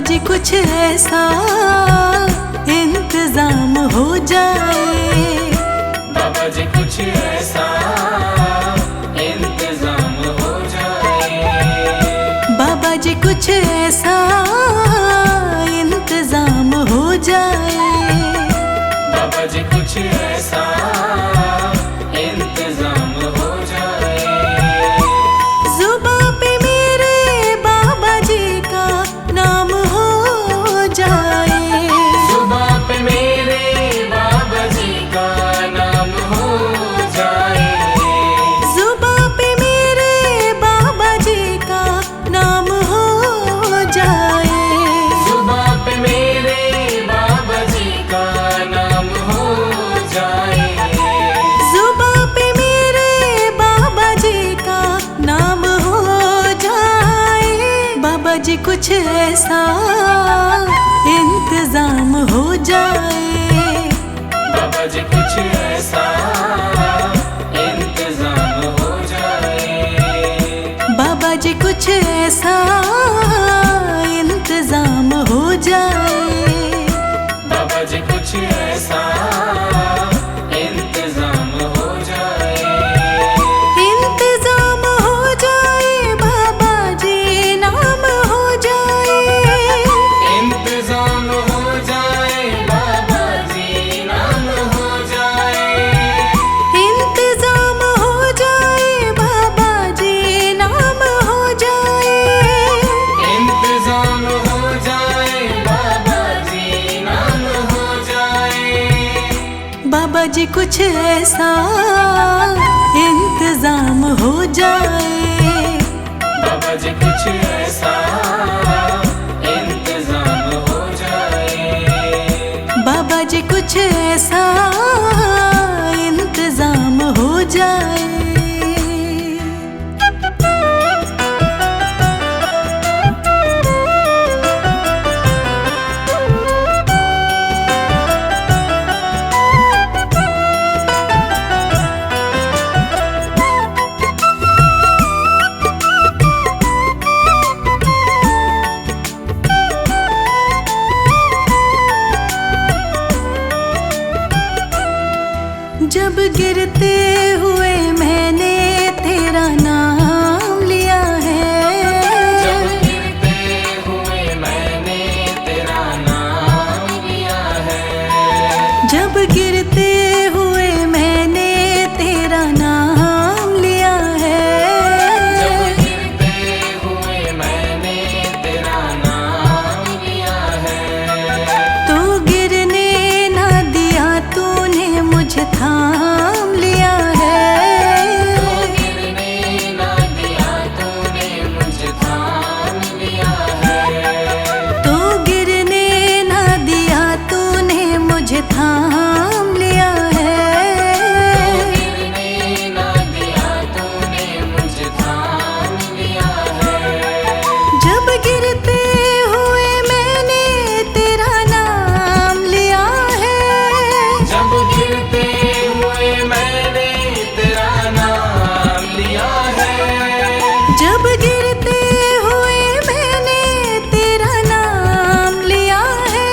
जी कुछ ऐसा इंतजाम हो जाए। बाबा जी कुछ ऐसा इंतजाम हो जाए। बाबा जी कुछ ऐसा इंतजाम हो जाए। बाबा जी कुछ ऐसा इंतजाम हो जाए। जुबां पे मेरे बाबा जी का नाम हो जाए। जुबां पे मेरे बाबा जी का नाम हो जाए। जुबां पे मेरे बाबा जी का नाम हो जाए। जुबां पे मेरे बाबा जी का नाम हो जाए। जुबां पे मेरे बाबा जी का नाम हो जाए। बाबा जी कुछ ऐसा इंतजाम हो जाए। बाबा जी कुछ ऐसा इंतजाम हो जाए। बाबा जी कुछ ऐसा इंतजाम हो जाए। बाबा जी कुछ ऐसा इंतजाम हो जाए। इंतजाम हो जाए। बाबा जी नाम हो जाए। इंतजाम हो जाए। बाबा जी नाम हो जाए। इंतजाम हो जाए। बाबा जी नाम हो जाए। इंतजाम हो जाए। बाबा जी नाम हो जाए। बाबा जी कुछ ऐसा इंतजाम हो जाए। बाबा जी कुछ ऐसा इंतजाम हो जाए। बाबा जी कुछ ऐसा इंतजाम हो जाए। जब गिरते हुए मैंने तेरा नाम लिया है। जब गिरते हुए मैंने तेरा नाम लिया है। जब गिरते हुए मैंने तेरा नाम लिया है। जब गिरते हुए मैंने तेरा नाम लिया है। तो गिरने ना दिया तूने मुझे थाम लिया है। तो गिरने ना दिया तूने मुझे थाम लिया है। तो गिरने ना दिया तूने मुझे थाम लिया है। गिरने ना दिया तूने मुझे थाम लिया है। जब गिरते हुए मैंने तेरा नाम लिया है। जब गिरते हुए मैंने तेरा नाम लिया है। जब गिरते हुए मैंने तेरा नाम लिया है।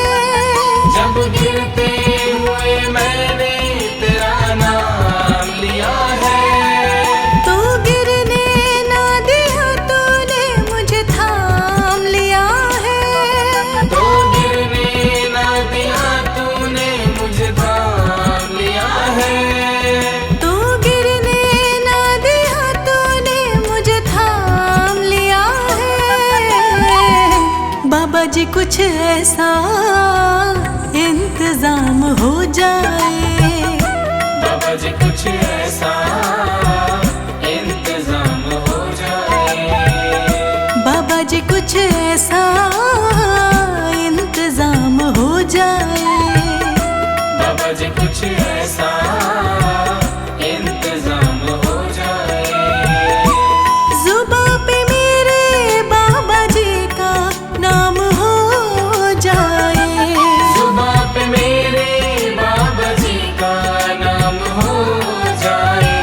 जब गिरते हुए मैंने तेरा नाम लिया है। तो गिरने ना दिया तूने मुझे थाम लिया है। तो गिरने ना दिया तूने मुझे थाम लिया है। तो गिरने ना दिया तूने मुझे थाम लिया है। बाबा जी कुछ ऐसा इंतजाम हो जाए। बाबा जी कुछ ऐसा इंतजाम हो जाए। बाबा जी कुछ ऐसा इंतजाम हो जाए। बाबा जी कुछ ऐसा इंतजाम हो जाए। जुबां पे मेरे बाबा जी का नाम हो जाए। जुबां पे मेरे बाबा जी का नाम हो जाए।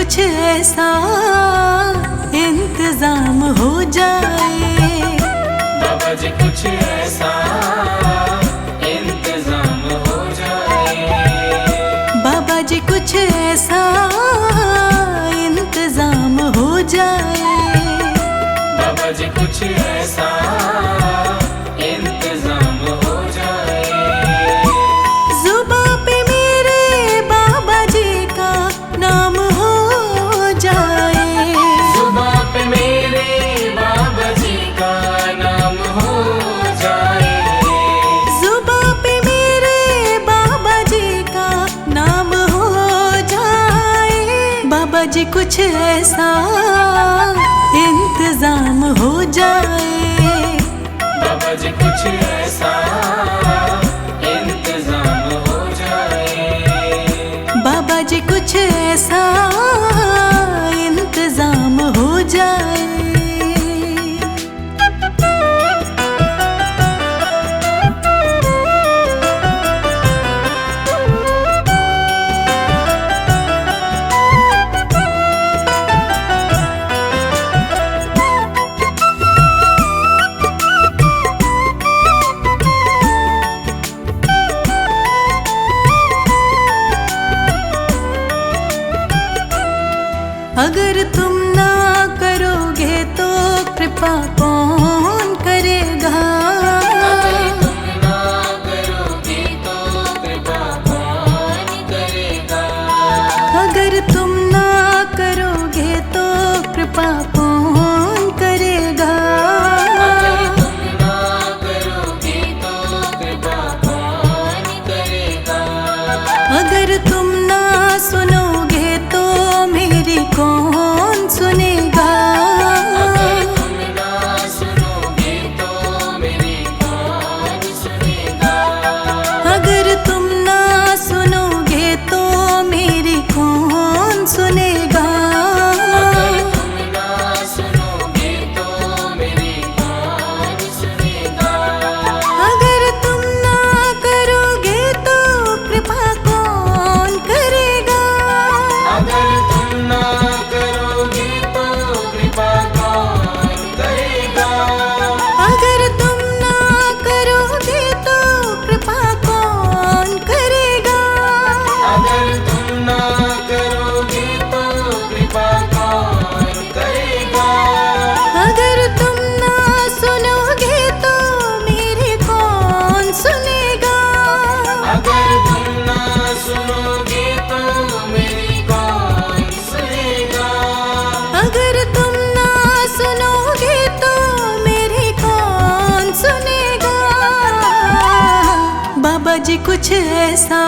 कुछ ऐसा इंतजाम हो जाए, बाबा जी कुछ ऐसा इंतजाम हो जाए, बाबा जी कुछ ऐसा इंतजाम हो जाए, बाबा जी कुछ ऐसा इंतजाम हो जाए, जुबां पे मेरे बाबा जी का नाम हो जाए, जुबां पे मेरे बाबा जी का नाम हो जाए, जुबां पे मेरे बाबा जी का नाम हो जाए, बाबा जी कुछ ऐसा इंतजाम हो जाए, बाबा जी कुछ ऐसा इंतजाम हो जाए, बाबा जी कुछ ऐसा इंतजाम हो जाए। अगर तुम ना करोगे तो कृपा कौन करेगा, अगर तुम ना करोगे तो कृपा कौन करेगा, अगर तुम ना करोगे तो कृपा कौन करेगा, अगर तुम ना करोगे तो कृपा कौन करेगा, अगर तुम ना सुनोगे तो मेरी कौन सुनेगा, अगर तुम ना सुनोगे तो मेरी कौन सुनेगा, अगर तुम ना सुनोगे तो मेरी कौन सुनेगा, अगर तुम ना सुनोगे तो मेरी कौन सुनेगा, अगर तुम ना करोगे तो कृपा कौन करेगा, अगर तुम ना करोगे तो कृपा कौन करेगा, अगर तुम ना करोगे तो कृपा कौन करेगा, अगर तुम ना करोगे तो कृपा कौन करेगा, अगर तुम ना सुनोगे तो मेरी कौन सुनेगा, अगर तुम ना सुनोगे तो मेरी कौन सुनेगा, अगर तुम ना सुनोगे तो मेरी कौन सुनेगा, बाबा जी कुछ ऐसा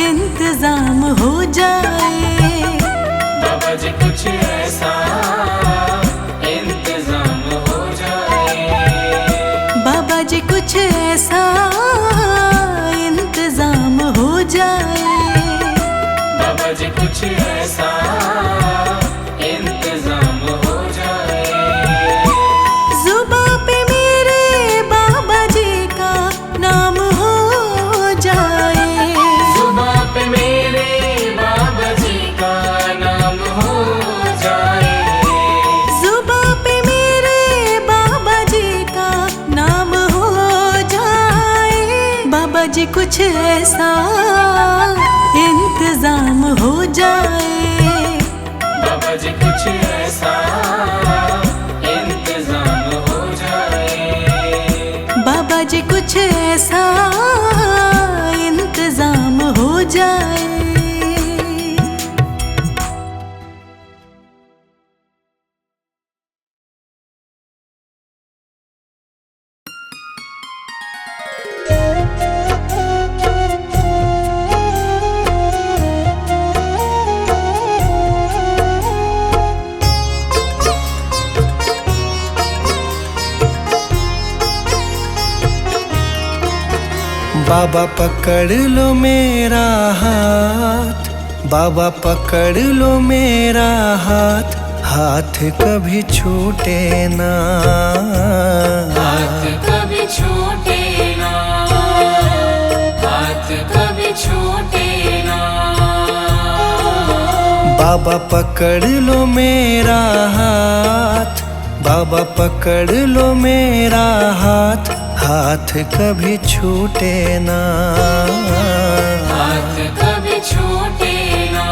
इंतजाम हो जाए, बाबा जी कुछ ऐसा इंतजाम हो जाए, बाबा जी कुछ ऐसा इंतजाम हो जाए, बाबा जी कुछ ऐसा इंतजाम हो जाए, जुबां पे मेरे बाबा जी का नाम हो जाए, जुबां पे मेरे बाबा जी का नाम हो जाए, जुबां पे मेरे बाबा जी का नाम हो जाए, बाबा जी कुछ ऐसा इंतजाम हो जाए, बाबा जी कुछ ऐसा इंतजाम हो जाए, बाबा जी कुछ ऐसा इंतजाम हो जाए। बाबा पकड़ लो मेरा हाथ, बाबा पकड़ लो मेरा हाथ, हाथ कभी छूटे ना, हाथ कभी छूटे ना, हाथ कभी छूटे ना, बाबा पकड़ लो मेरा हाथ, बाबा पकड़ लो मेरा हाथ, हाथ कभी छूटे ना, हाथ कभी छूटे ना,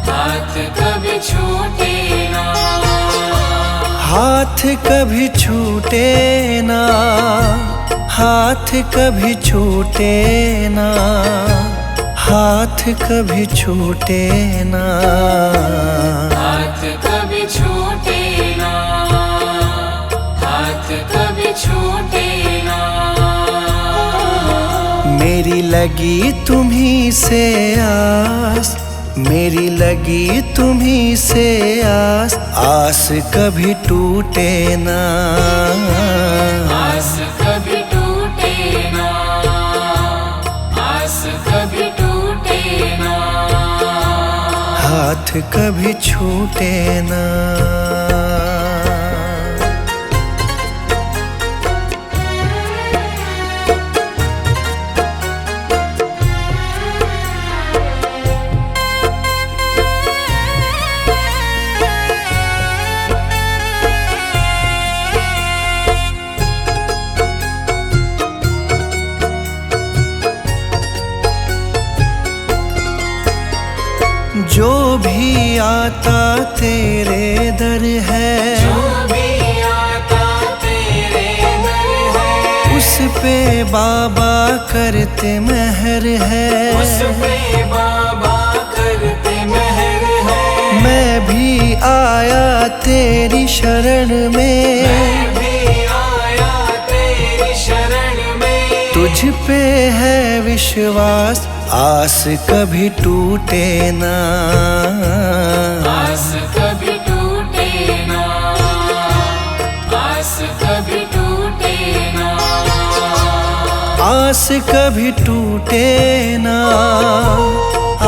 हाथ कभी छूटे ना, हाथ कभी छूटे ना, हाथ कभी छूटे ना, हाथ कभी छूटे ना, हाथ कभी छूटे ना, हाथ कभी छूटे ना। मेरी लगी तुम्हीं से आस, मेरी लगी तुम्हीं से आस, आस कभी टूटे ना, आस कभी टूटे ना, आस कभी टूटे ना, हाथ कभी छूटे ना। जो भी आता तेरे दर है, जो भी आता तेरे दर है, उस पे बाबा करते मेहर है, उस पे बाबा करते मेहर है। मैं भी आया तेरी शरण में, मैं भी आया तेरी शरण में, तुझ पे है विश्वास, आस कभी टूटे ना, आस कभी टूटे ना, आस कभी टूटे ना, आस कभी टूटे ना,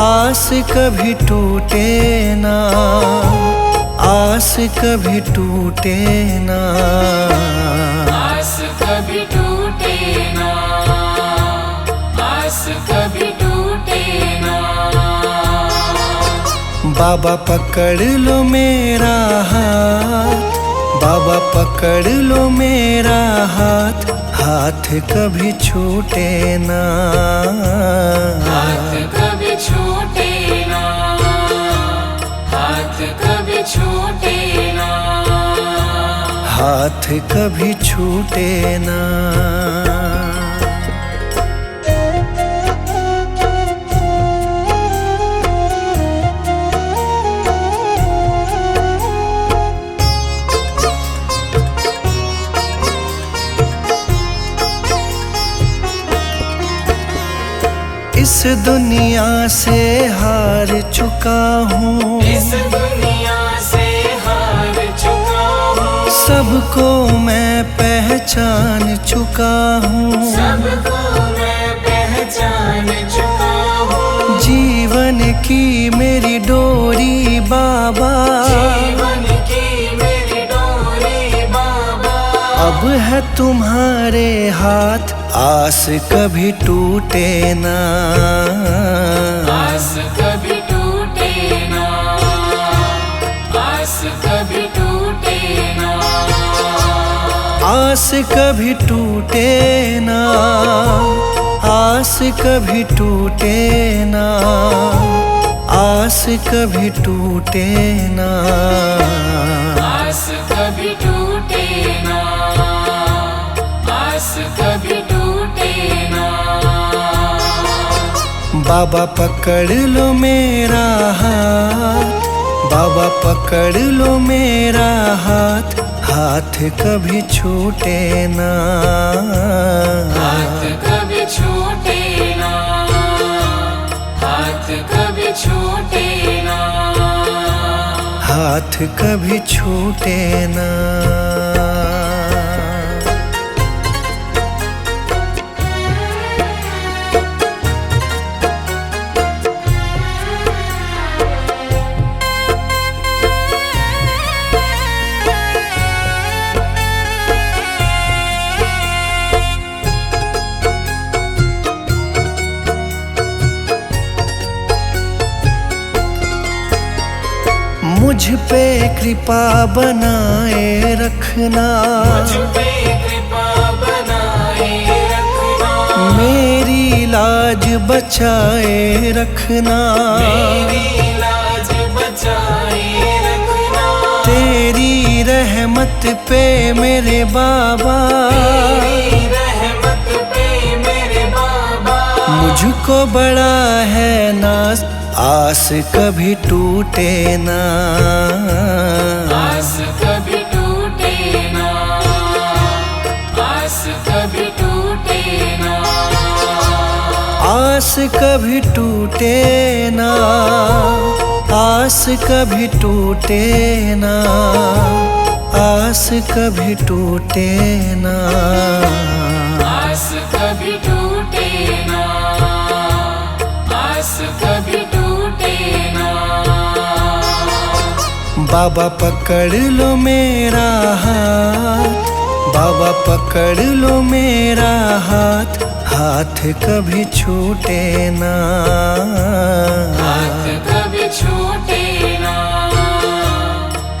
आस कभी टूटे ना, आस कभी टूटे ना, आस कभी टूटे ना, आस कभी टूटे ना। बाबा पकड़ लो मेरा हाथ, बाबा पकड़ लो मेरा हाथ, हाथ कभी छूटे ना, हाथ कभी छूटे ना, हाथ कभी छूटे ना, हाथ कभी छूटे ना। इस दुनिया से हार चुका हूँ, इस दुनिया से हार चुका हूँ, सबको मैं पहचान चुका हूँ, सबको मैं पहचान चुका हूँ। जीवन की मेरी डोरी बाबा, जीवन की मेरी डोरी बाबा, अब है तुम्हारे हाथ, आस कभी टूटे ना, आस कभी टूटे ना, आस कभी टूटे ना, आस कभी टूटे ना, आस कभी टूटे ना, आस कभी टूटे ना, आस कभी टूटे ना, आस कभी टूटे ना। बाबा पकड़ लो मेरा हाथ, बाबा पकड़ लो मेरा हाथ, हाथ कभी छूटे ना, हाथ कभी छूटे ना, हाथ कभी छूटे ना, हाथ कभी छूटे ना। मुझ पे कृपा बनाए रखना, मुझ पे कृपा बनाए रखना, मेरी लाज बचाए रखना, मेरी लाज बचाए रखना, तेरी रहमत पे मेरे बाबा, तेरी रहमत पे मेरे बाबा। मुझको बड़ा है नाज, आस कभी टूटे ना, आस कभी टूटे ना, आस कभी टूटे ना, आस कभी टूटे ना, आस कभी टूटे ना, आस कभी टूटे ना, आस कभी टूटे ना, आस कभी टूटे ना। बाबा पकड़ लो मेरा हाथ, बाबा पकड़ लो मेरा हाथ, हाथ कभी छूटे ना, हाथ कभी छूटे ना,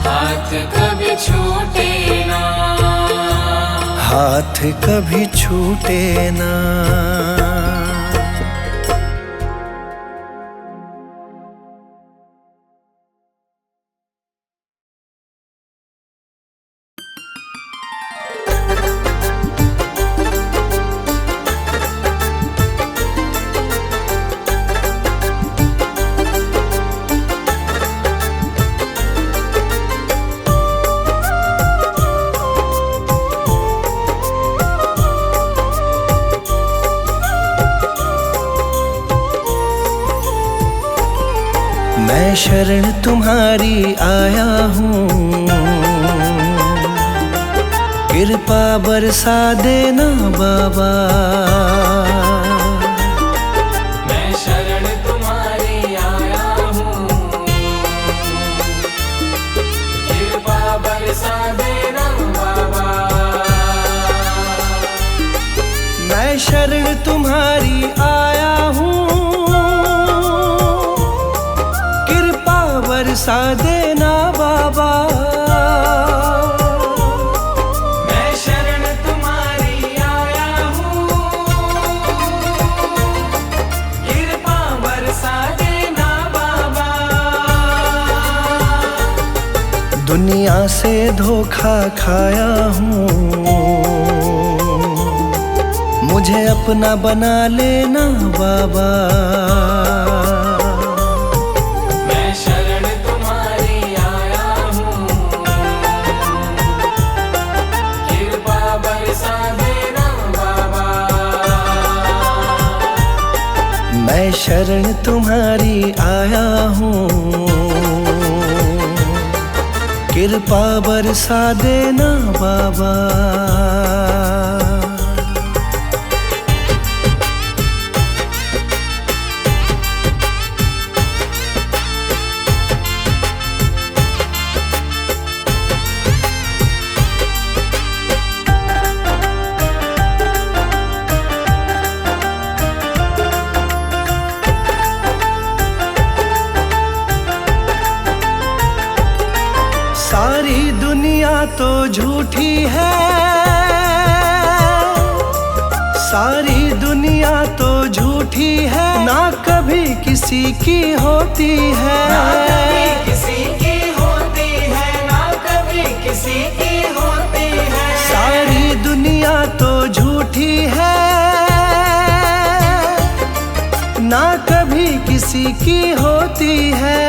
हाथ कभी छूटे ना, हाथ कभी छूटे ना। मैं शरण तुम्हारी आया हूँ, कृपा बरसा देना बाबा, मैं शरण तुम्हारी आया हूँ, कृपा बरसा देना बाबा। मैं शरण तुम्हारी आया हूँ, कृपा बरसा देना बाबा, मैं शरण तुम्हारी आया हूँ, कृपा बरसा देना बाबा। दुनिया से धोखा खाया हूँ, मुझे अपना बना लेना बाबा, मैं शरण तुम्हारी आया हूँ, कृपा बरसा देना बाबा। मैं शरण तुम्हारी आया हूँ, कृपा बरसा देना बाबा। सारी दुनिया तो झूठी है, सारी दुनिया तो झूठी है, ना कभी किसी की होती है, ना कभी किसी की होती है, ना कभी किसी की होती है। सारी दुनिया तो झूठी है, ना कभी किसी की होती है,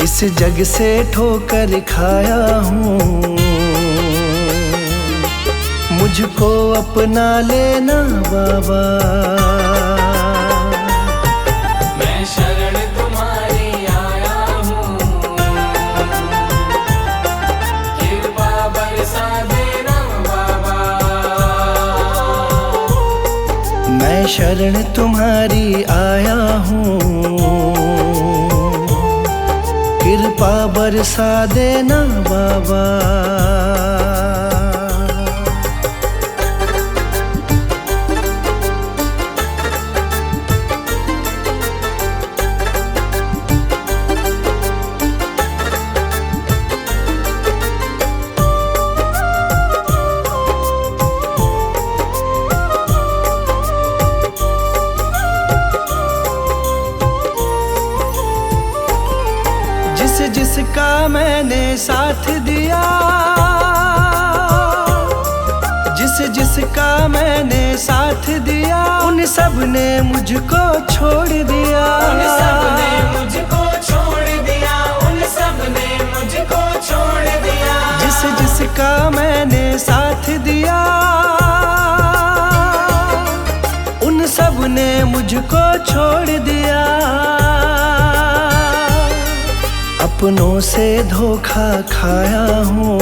इस जग से ठोकर खाया हूँ, मुझको अपना लेना बाबा, मैं शरण तुम्हारी आया हूँ, कृपा बरसा देना बाबा। मैं शरण तुम्हारी आया हूँ, कृपा बरसा देना बाबा। मैंने साथ दिया, जिसका मैंने साथ दिया, उन सब ने मुझको छोड़ दिया। उन सब ने मुझको छोड़ दिया, उन सब ने मुझको छोड़ दिया। जिसका मैंने साथ दिया, उन सब ने मुझको छोड़ दिया। अपनों से धोखा खाया हूँ,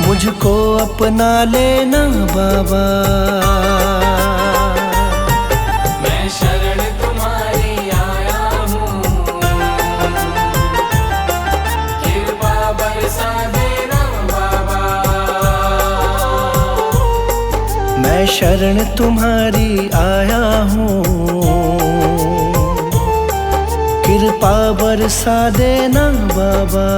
मुझको अपना लेना बाबा। मैं शरण तुम्हारी आया हूँ, कृपा बरसा देना बाबा। मैं शरण तुम्हारी आया हूँ, कृपा बरसा देना बाबा।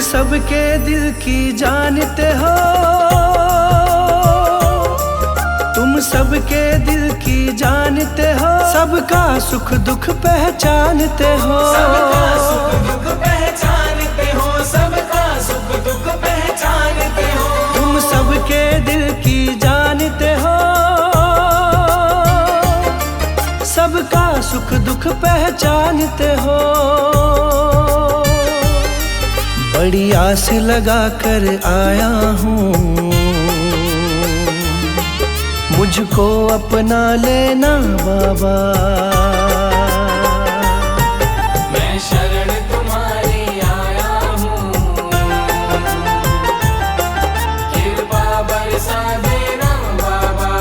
सबके दिल की जानते हो, तुम सबके दिल की जानते हो, सबका सुख दुख पहचानते हो। सबका सुख दुख पहचानते हो, सबका सुख दुख पहचानते हो। तुम सबके दिल की जानते हो, सबका सुख दुख पहचानते हो। बड़ी आस लगा कर आया हूँ, मुझको अपना लेना बाबा। मैं शरण तुम्हारी आया हूँ, कृपा बरसा देना बाबा।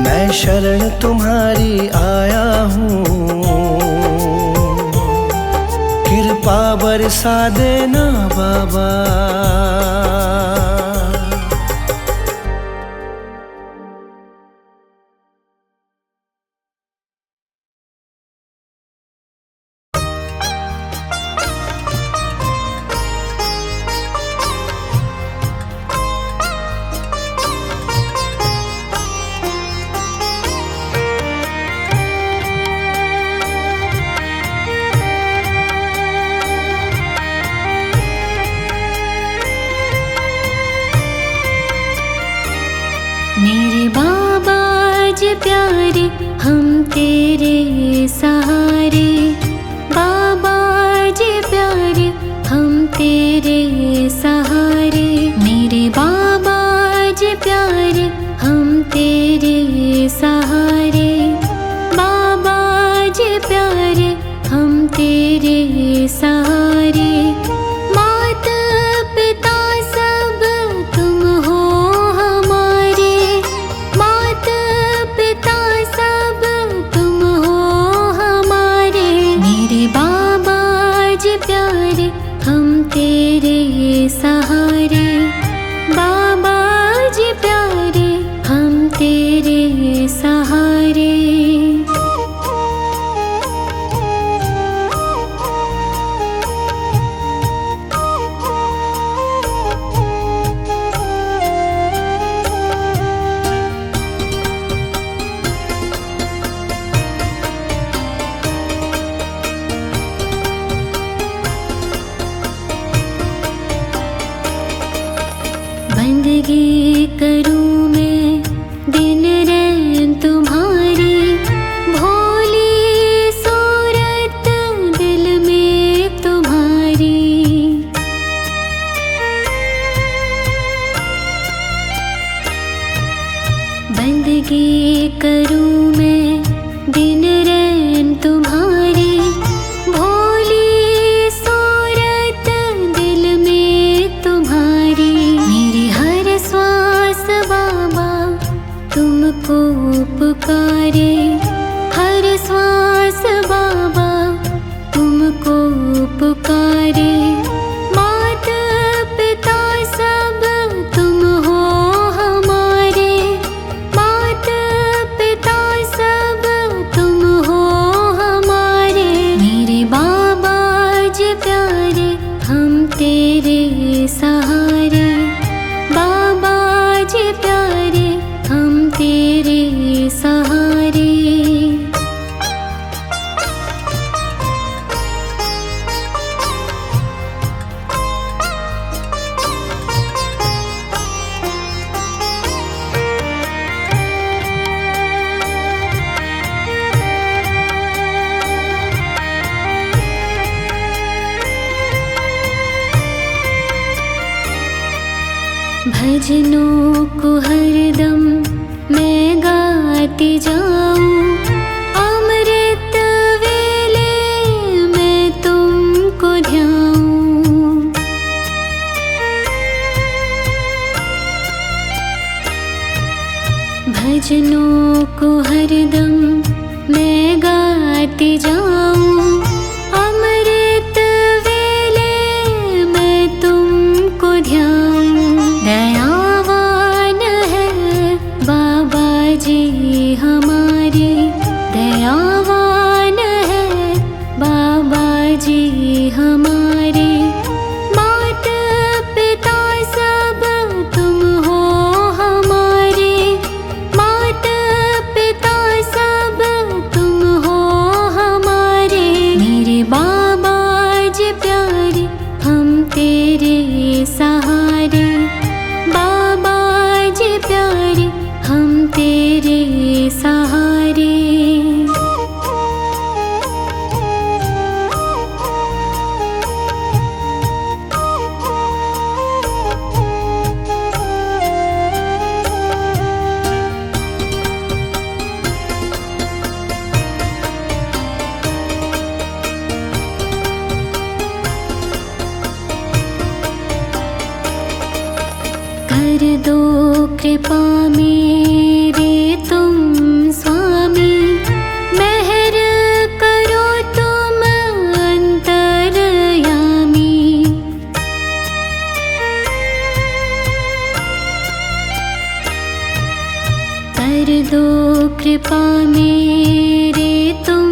मैं शरण तुम्हारी आया हूँ, कृपा बरसा देना बाबा। मेरे बाबा जी प्यारे, हम तेरे सहारे। बाबा जी प्यारे, हम तेरे सहारे। मेरे बाबा जी प्यारे, हम तेरे सहारे। बाबा जी प्यारे, हम तेरे सहारे। माता पिता सब तुम हो हमारे, माता पिता सब तुम हो हमारे। मेरे बाबा जी प्यारे, हम तेरे सहारे। बाबा जी प्यारे, हम तेरे सहारे। बंदगी करूं मैं दिन रैन तुम्हारी, भोली सूरत दिल में तुम्हारी। बंदगी करूं मैं दिन रैन तुम्हारी, भोली सूरत दिल में तुम्हारी। मेरी हर श्वास बाबा तुमको पुकारे, हर श्वास बाबा तुमको पुकारे। प्यारे हम तेरे सहारे। भजनों को हरदम मैं गाती जाऊं, अमृत वेले मैं तुमको ध्याऊं। भजनों को हरदम मैं गाती जाऊं, अमृत वेले मैं तुमको ध्याऊं। दयावान है बाबा जी हमारे, दयावान है बाबा जी हमारे। माता पिता सब तुम हो हमारे, माता पिता सब तुम हो हमारे। मेरे बाबा जी प्यारे हम तेरे सहारे, बाबा जी प्यारे हम तेरे सहारे। कर दो कृपा मेरे तुम स्वामी, मेहर करो तुम अंतर्यामी। कर दो कृपा मेरे तुम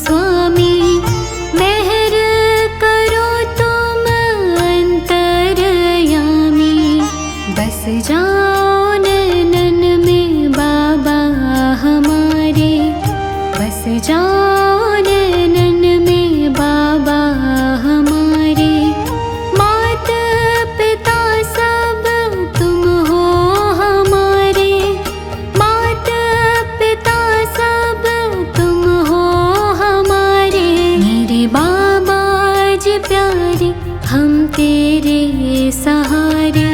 स्वामी, मेहर करो तुम अंतर्यामी। बस जाओ नैनन में बाबा हमारे, बस जाओ नैनन में बाबा हमारे। माता पिता सब तुम हो हमारे, माता पिता सब तुम हो हमारे। मेरे बाबा जी प्यारे हम तेरे सहारे,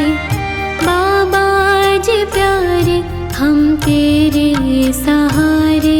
बाबा जी प्यारे हम तेरे सहारे।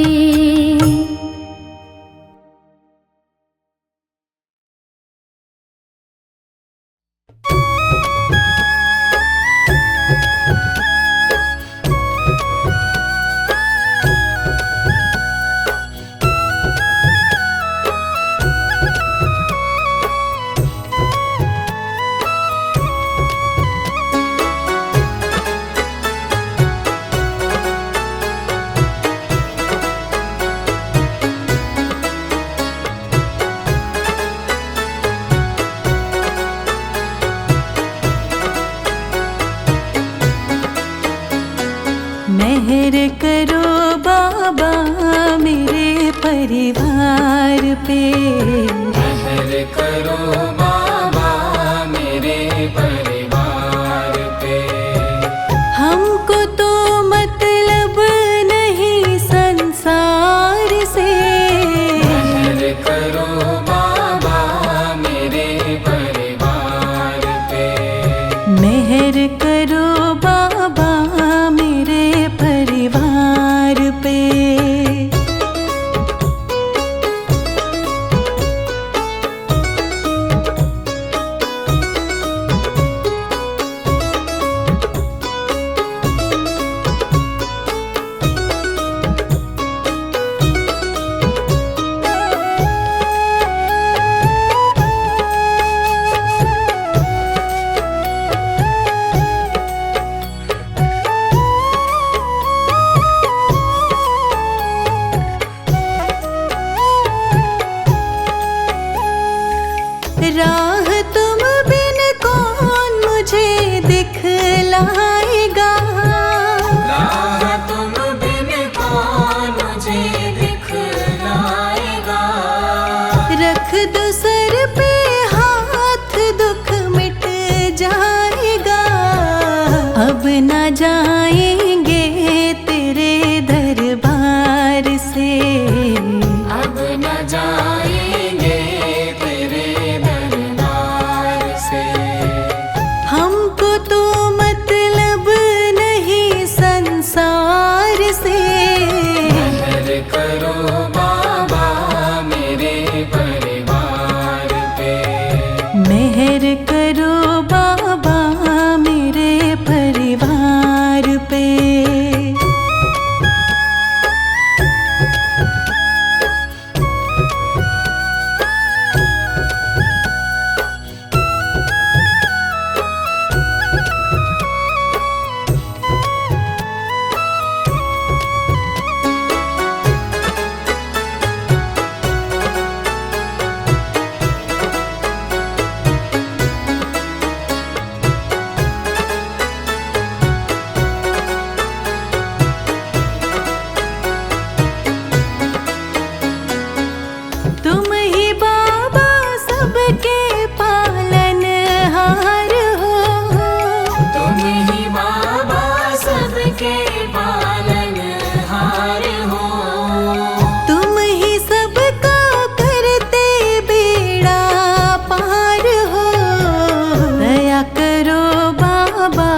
मेहर करो बाबा मेरे परिवार पे, मेहर करो बाबा मेरे परिवार पे। हमको तो मतलब नहीं संसार से। मेहर करो बाबा मेरे परिवार पे, मेहर करो बाबा मेरे परिवार पे। जाएंगे तेरे दरबार से, अब न जाएंगे तेरे दरबार से। हमको तो मतलब नहीं संसार से, मेहर करो बाबा मेरे परिवार पे, मेहर करो बाबा मेरे परिवार पे। तुम ही बाबा सबके पालनहार हो, तुम ही बाबा सबके पालनहार हो। तुम ही सबका करते बेड़ा पार हो। दया करो बाबा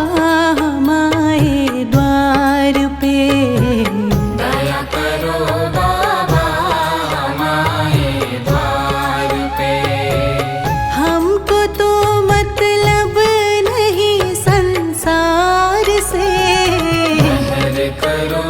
हमारे द्वार पे, दया करो बाबा हमारे द्वार पे। हमको तो मतलब नहीं संसार से, मेहर करो